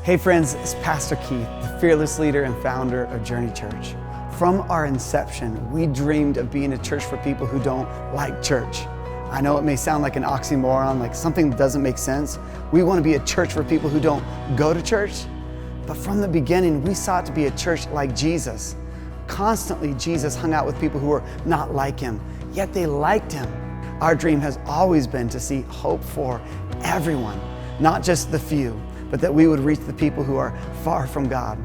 Hey friends, it's Pastor Keith, the fearless leader and founder of Journey Church. From our inception, we dreamed of being a church for people who don't like church. I know it may sound like an oxymoron, like something that doesn't make sense. We want to be a church for people who don't go to church. But from the beginning, we sought to be a church like Jesus. Constantly, Jesus hung out with people who were not like him, yet they liked him. Our dream has always been to see hope for everyone, not just the few, but that we would reach the people who are far from God.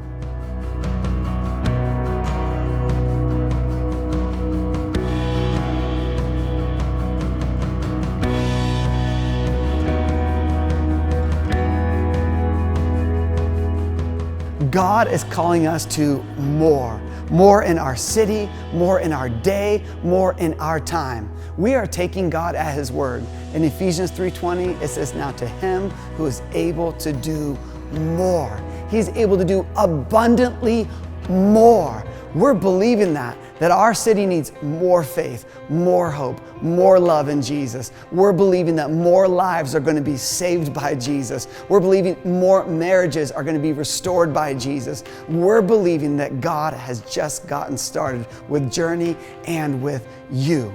God is calling us to more in our city, more in our day, more in our time. We are taking God at His word. In Ephesians 3:20, it says, "Now to Him who is able to do more." He's able to do abundantly more. We're believing that our city needs more faith, more hope, more love in Jesus. We're believing that more lives are going to be saved by Jesus. We're believing more marriages are going to be restored by Jesus. We're believing that God has just gotten started with Journey and with you.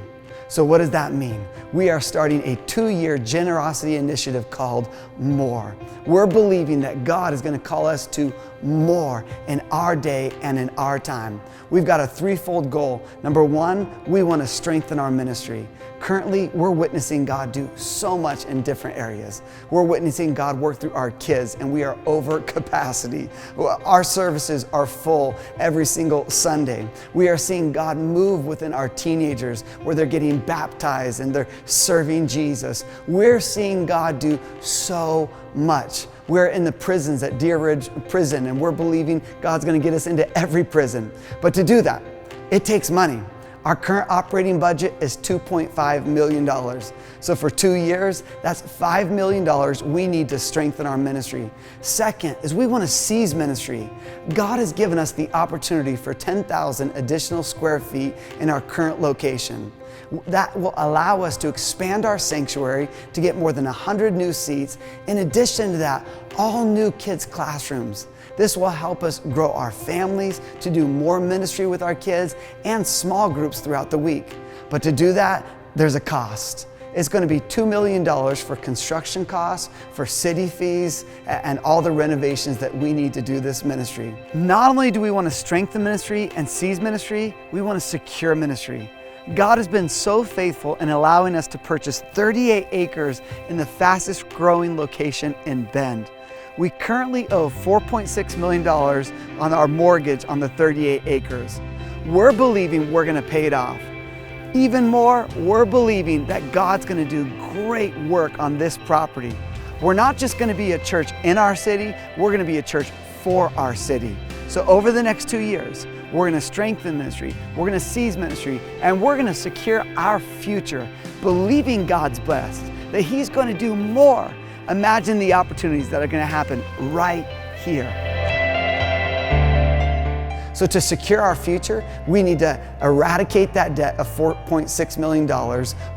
So what does that mean? We are starting a 2-year generosity initiative called More. We're believing that God is going to call us to more in our day and in our time. We've got a threefold goal. Number one, we want to strengthen our ministry. Currently, we're witnessing God do so much in different areas. We're witnessing God work through our kids, and we are over capacity. Our services are full every single Sunday. We are seeing God move within our teenagers where they're getting baptized and they're serving Jesus. We're seeing God do so much. We're in the prisons at Deer Ridge Prison, and we're believing God's going to get us into every prison. But to do that, it takes money. Our current operating budget is $2.5 million. So for 2 years, that's $5 million we need to strengthen our ministry. Second is we want to seize ministry. God has given us the opportunity for 10,000 additional square feet in our current location. That will allow us to expand our sanctuary to get more than 100 new seats. In addition to that, all new kids' classrooms. This will help us grow our families, to do more ministry with our kids, and small groups throughout the week. But to do that, there's a cost. It's going to be $2 million for construction costs, for city fees, and all the renovations that we need to do this ministry. Not only do we want to strengthen ministry and seize ministry, we want to secure ministry. God has been so faithful in allowing us to purchase 38 acres in the fastest growing location in Bend. We currently owe $4.6 million on our mortgage on the 38 acres. We're believing we're going to pay it off. Even more, we're believing that God's going to do great work on this property. We're not just going to be a church in our city, we're going to be a church for our city. So over the next 2 years, we're going to strengthen ministry, we're going to seize ministry, and we're going to secure our future, believing God's blessed, that He's going to do more. Imagine the opportunities that are going to happen right here. So to secure our future, we need to eradicate that debt of $4.6 million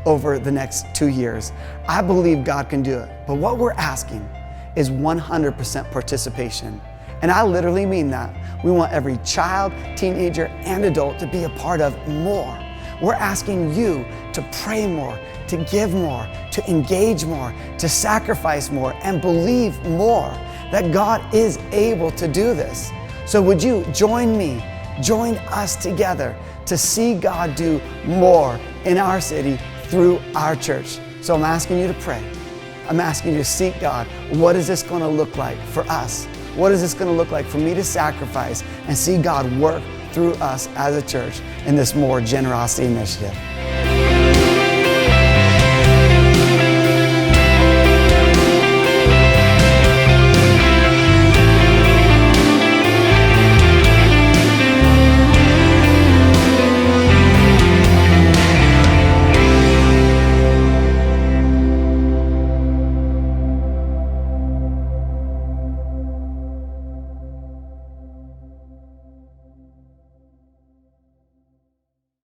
over the next 2 years. I believe God can do it, but what we're asking is 100% participation. And I literally mean that. We want every child, teenager, and adult to be a part of more. We're asking you to pray more, to give more, to engage more, to sacrifice more, and believe more that God is able to do this. So would you join me, join us together to see God do more in our city through our church? So I'm asking you to pray. I'm asking you to seek God. What is this going to look like for us? What is this going to look like for me to sacrifice and see God work through us as a church in this More Generosity initiative?